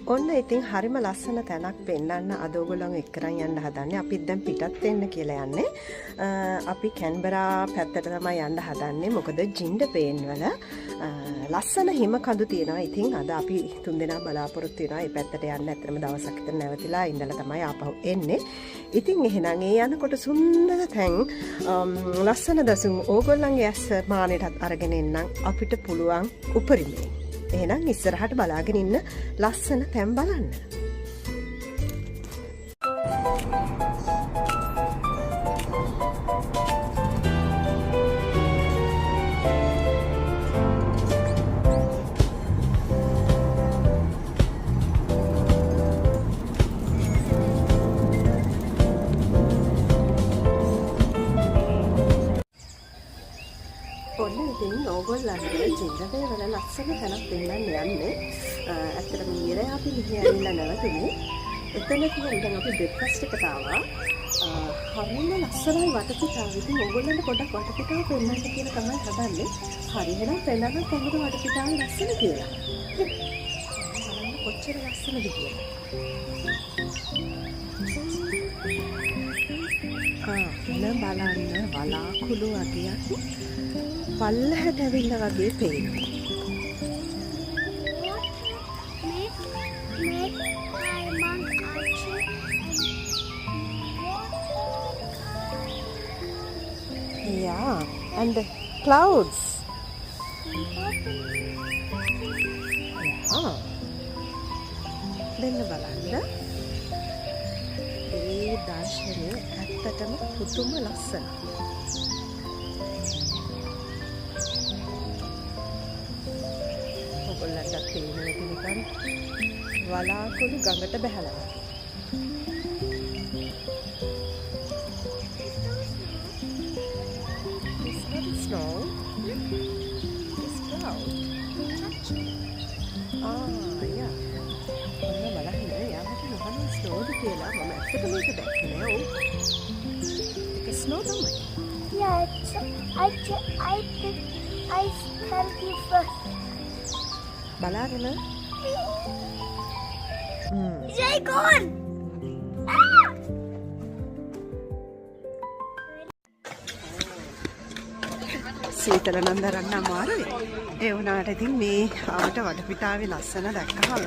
ඔන්න ඉතින් හරිම ලස්සන තැනක් පෙන්වන්න අද ඔයගොල්ලෝ එක්කරන් යන්න හදන්නේ. අපිත් දැන් පිටත් වෙන්න කියලා යන්නේ. අපි කැන්බරා පැත්තට තමයි යන්න හදන්නේ. මොකද ජින්ඩර් පේන් වල ලස්සන හිම කඳු තියෙනවා. ඉතින් අද අපි තුන්දෙනා බලාපොරොත්තු වෙනවා මේ පැත්තට යන්න. ඇත්තටම දවසක් විතර නැවතිලා ඉඳලා තමයි ආපහු එන්නේ. ඉතින් එහෙනම් ඒ යනකොට සුන්දර තැන් ලස්සන දසුන් ඕගොල්ලන්ගේ ඇස් මානෙටත් අරගෙන එන්නම් අපිට පුළුවන් උපරිමයෙන්. එහෙනම් ඉස්සරහට බලාගෙන ඉන්න ලස්සන තැන් බලන්න. ඕගොල්ලන්ට ජින්දරේ වල ලස්සන තැනක් පෙන්නන්න යන්නේ. ඇත්තටම ඊයේ අපි මෙහි ඇවිල්ලා නැවතුනේ. එතන තියෙන දැන් අපි බ්‍රෙක්ෆාස්ට් එකට ආවා. හරිම ලස්සනයි වටපිටාව. ඉතින් ඕගොල්ලන්ට පොඩ්ඩක් වටපිටාව පෙන්නන්න කියලා තමයි හදන්නේ. හරි එහෙනම් පෙන්නන්න කොහොමද වටපිටාව ලස්සන කියලා. බලන්න කොච්චර ලස්සනද කියලා. බලන්න වලාකුළු වගේක් පල්ලහැට ඇවිල්ලා වගේ පේනවා. Yeah, and the clouds. Yeah. දෙන්න බලන්න. ඒ දර්ශනය ඇත්තටම පුදුම ලස්සනයි. ඔයගොල්ලන්ට තේරෙන්නේ නිකන් වලාකුළු ගඟට බහැලා. It's not snow. It's cloud. Yeah. ඔන්න බලන්න යාමට මොකක්ද ස්නෝද කියලා මම ඇත්තටම ඒක දැක්කේ නෑ. ඒක ස්නෝ තමයි. Yeah, I tell you first. බලාගෙන Jay gone. සීතල නම් දරන්න අමාරුයි. ඒ වුණාට ඉතින් මේ ආවට වටපිටාවේ ලස්සන දැක්කහම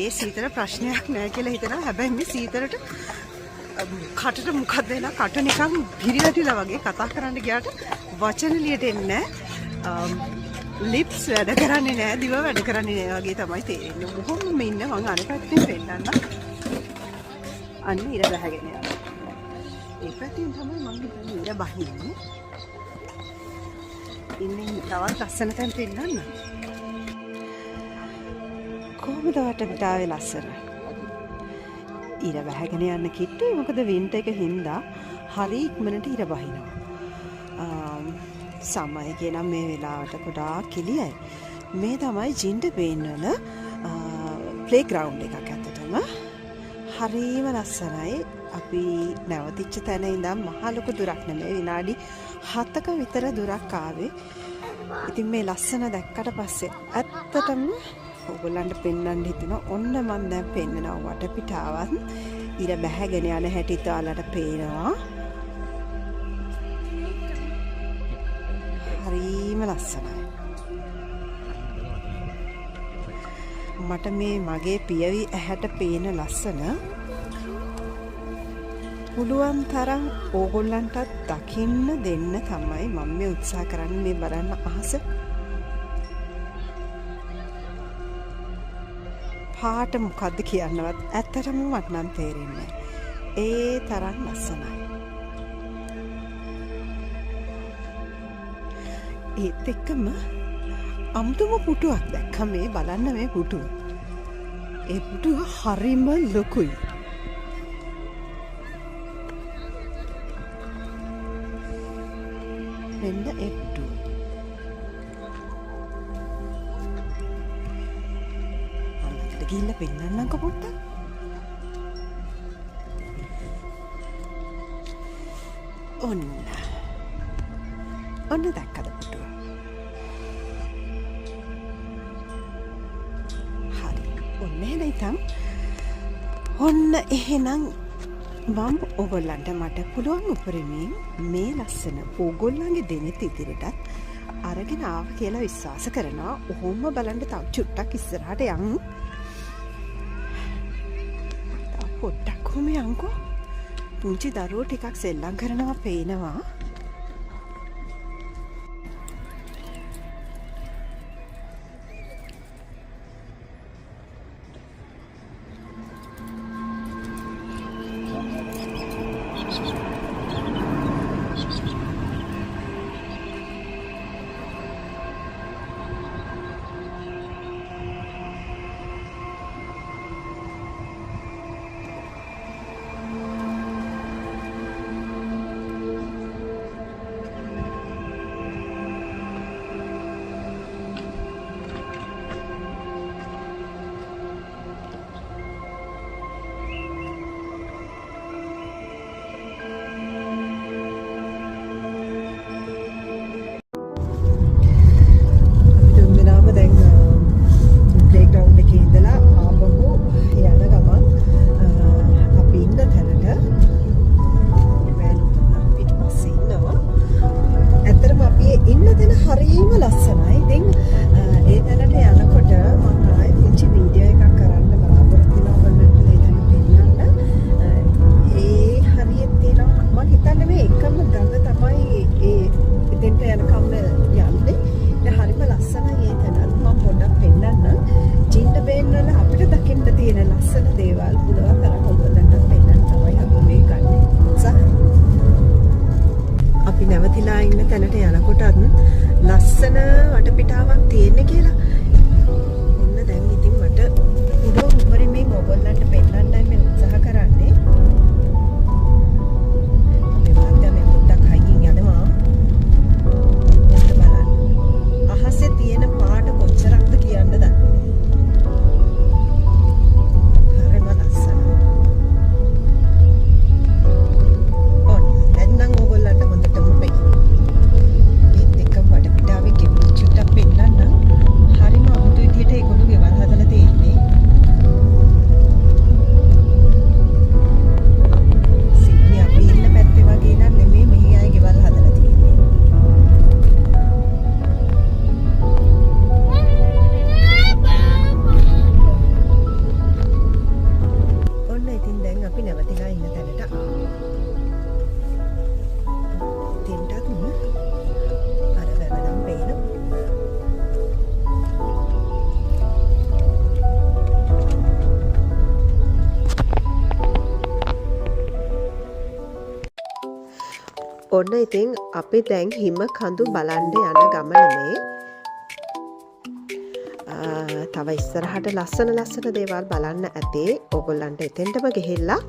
ඒ සීතල ප්‍රශ්නයක් නෑ කියලා හිතනවා. හැබැයි මේ සීතලට කටට මොකද වෙලා කට නිකන් පිරිවැටිලා වගේ කතා කරන්න ගියාට වචන ලියට එන්නේ නෑ. ලිප්ස් වැඩ කරන්නේ නෑ, දිව වැඩ කරන්නේ නෑ වගේ තමයි තේරෙන්නේ. මොහොම ඉන්න මං අර පැත්තෙන් පෙන්නන්න. අන්න ඉර බහගෙන යනවා. ඒ පැත්තෙන් තමයි මං හිතන්නේ ඉර බහින්නේ. ඉන්නේ තවත් ලස්සන තැන් පෙන්නන්න. කොහොමද වටපිටාවේ ලස්සන? ඉර බහගෙන යන්න කිට්ටුයි. මොකද වින්ටර් එක හින්දා හරි ඉක්මනට ඉර බහිනවා. සමය කියනම් මේ වෙලාවට ගොඩාක් කිලියයි. මේ තමයි ජින්ඩර් පේන් වල ප්ලේ ග්‍රවුන්ඩ් එකක් ඇත්තටම. හරිම ලස්සනයි. අපි නැවතිච්ච තැන ඉඳන් මහ ලොකු දුරක් නෙමෙයි, විනාඩි 7ක විතර දුරක් ආවේ. ඉතින් මේ ලස්සන දැක්කට පස්සේ ඇත්තටම ඔයගොල්ලන්ට පෙන්වන්න හිතුණා. ඔන්න මම දැන් පෙන්නනවා වටපිටාවත් ඉර බැහැගෙන යන හැටිත් ඔයාලට පේනවා. හරිම ලස්සනයි. මට මේ මගේ පියවි ඇහැට පේන ලස්සන පුළුවන් තරම් ඕගොල්ලන්ටත් දකින්න දෙන්න තමයි මම මේ උත්සාහ කරන්නේ. මේ බලන්න අහස පාට මොකද්ද කියන්නවත් ඇත්තටම මට නම් තේරෙන්නේ නැහැ. ඒ තරම් ලස්සනයි. ඒත් එක්කම අමුතුම පුටුවක් දැක්කම මේ බලන්න මේ පුටුව. ඒ පුටුව හරිම ලොකුයි. මෙන්න ඒ පුටුව. අන්නකට ගිහිල්ලා පෙන්නන්නම්කෝ පොඩ්ඩක්. ඔන්න දැක්කද පුටුව? හරි. ඔන්න එහෙනම් ඔන්න එහෙනම් මම ඔයගොල්ලන්ට මට පුළුවන් උපරිමයෙන් මේ ලස්සන ඕගොල්ලන්ගේ දෙනෙත් ඉදිරියටත් අරගෙන ආව කියලා විශ්වාස කරනවා. ඔහොම බලන්න තව චුට්ටක් ඉස්සරහට යමු. තව පොඩ්ඩක් කොහොම යන්කෝ. පුංචි දරුවෝ ටිකක් සෙල්ලම් කරනවා පේනවා. නැවතිලා ඉන්න තැනට යනකොටත් ලස්සන වටපිටාවක් තියෙන්නේ කියලා. ඔන්න දැන් ඉතින් මට උඩ උඩරින් මේ ඔයගොල්ලන්ට පෙන්නන්නයි මම උත්සාහ කරන්නේ. අපි මාත්‍යා මේ පොඩ්ඩක් හයිකින් යනවා. බලන්න. අහසේ තියෙන පාට කොච්චරක්ද කියන්න දන්නේ. හරිම ලස්සනයි. ඔන්න දැන් නම් ඔයගොල්ලන්ට හොඳටම ඔන්න ඉතින් අපි දැන් හිම කඳු බලන්න යන ගමන මේ තව ඉස්සරහට ලස්සන දේවල් බලන්න ඇතේ. ඔයගොල්ලන්ට එතෙන්ටම ගිහිල්ලා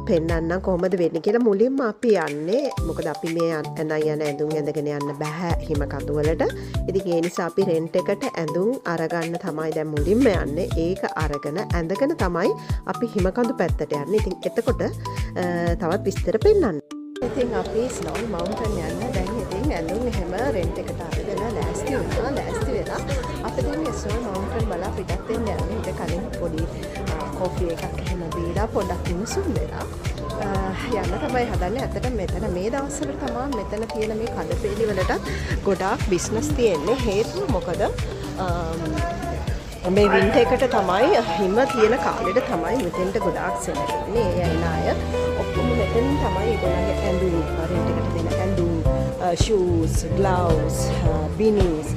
පෙන්නන්න කොහොමද වෙන්නේ කියලා මුලින්ම අපි යන්නේ. මොකද අපි මේ යන ඇඳුම් ඇඳගෙන යන්න බෑ හිම කඳු වලට. ඉතින් ඒ නිසා අපි රෙන්ට් එකට ඇඳුම් අරගන්න තමයි දැන් මුලින්ම යන්නේ. ඒක අරගෙන ඇඳගෙන තමයි අපි හිම කඳු පැත්තට යන්නේ. ඉතින් එතකොට තවත් විස්තර පෙන්නන්න. ඉතින් අපි ස්නෝල් මවුන්ටන් යන්න දැන් ඉතින් ඇඳුම් එහෙම රෙන්ට් එකට අරගෙන ලෑස්ති වෙලා අපි දැන් ස්නෝල් මවුන්ටන් බලා පිටත් වෙන්න යන්නේ. ඊට කලින් පොඩි කෝෆි එකක් එහෙම බීලා පොඩ්ඩක් උණුසුම් වෙලා යන්න තමයි හදන්නේ. ඇත්තට මෙතන මේ දවස්වල තමයි මෙතන තියෙන මේ කඩපේලි වලට ගොඩාක් බිස්නස් තියෙන්නේ. හේතුව මොකද මේ වින්ටර් එකට තමයි හිම තියෙන කාලෙට තමයි මෙතෙන්ට ගොඩාක් සෙල්ලන්නේ. ඒ අයන අය ඔක්කොම මෙතෙන් තමයි ඒගොල්ලන්ගේ ඇඳුම් රෙන්ට් එකට දෙන ඇඳුම්, shoes, gloves, beanies,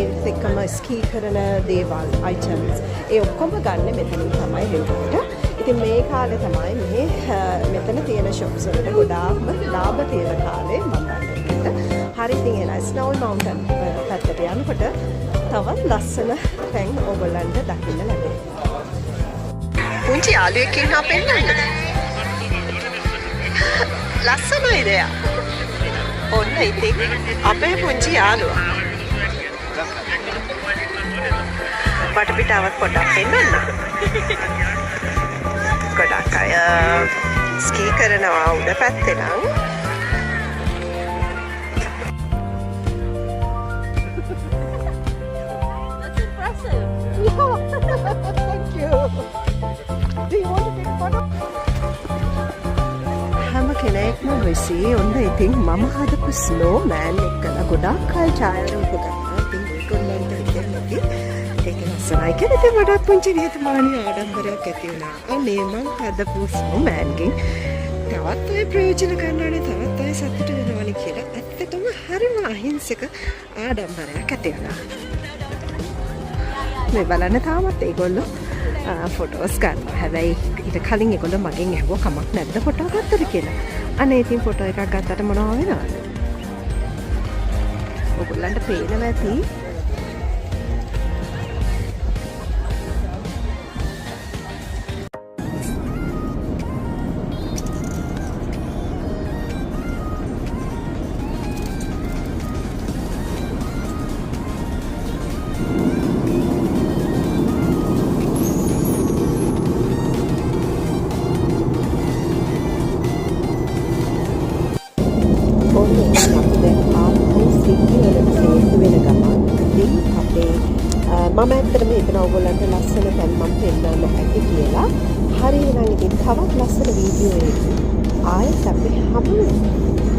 ඒත් එක්කම ස්කී කරන දේවල්, items ඒ ඔක්කොම ගන්න මෙතනින් තමයි රෙන්ට් එකට. ඉතින් මේ කාලේ තමයි මෙතන තියෙන shops වලට ගොඩාක්ම ලාභ තියෙන කාලේ මම දන්නේ. හරි ඉතින් එන ස්නෝල් මවුන්ටන් පැත්තට යනකොට තවත් ලස්සන තැන් ඔයගොල්ලන්ට දකින්න ලැබෙනවා. පුංචි යාළුවෙක් ඉන්නවා පෙන්නන්න. ලස්සනයිද එයා? ඔන්න ඉතින් අපේ පුංචි යාළුවා. වටපිටාවක් පොඩ්ඩක් පෙන්නන්න. ගොඩක් අය ස්කී කරනවා උඩ පැත්තේ නම්. That's impressive. Yeah. Do you want to take a photo? හැම කෙනෙක්ම හොයසි ඔන්න ඉතින් මම හදපු ස්නෝමෑන් එක්කලා ගොඩාක් කල් ඡායාරූප ගන්නවා. ඉතින් ඒගොල්ලන්ට කියන්නේ ඒක ලස්සනයි කියලා ඉතින් මටත් පුංචි නිහතමානී ආඩම්බරයක් ඇති වුණා. අනේ මම හදපු ස්නෝමෑන්ගෙන් තවත් අය ප්‍රයෝජන ගන්නවානේ තවත් අය සතුට වෙනවානේ කියලා ඇත්තටම හරිම අහිංසක ආඩම්බරයක් ඇති වුණා. මේ බලන්න තාමත් ඒගොල්ලෝ ෆොටෝස් ගන්නවා. හැබැයි ඊට කලින් ඒගොල්ලෝ මගෙන් ඇහුවා කමක් නැද්ද ෆොටෝ ගත්තද කියලා. අනේ ඉතින් ෆොටෝ එකක් ගත්තට මොනවා වෙනවද? ඔයගොල්ලන්ට පේනවා ඇති. මම ඇත්තටම හිතනවා ඔයගොල්ලන්ට ලස්සන තැන් මම පෙන්නන්න ඇති කියලා. හරියනම් ඉතින් තවත් ලස්සන වීඩියෝ එකකින් ආයෙත් අපි හමු වෙමු.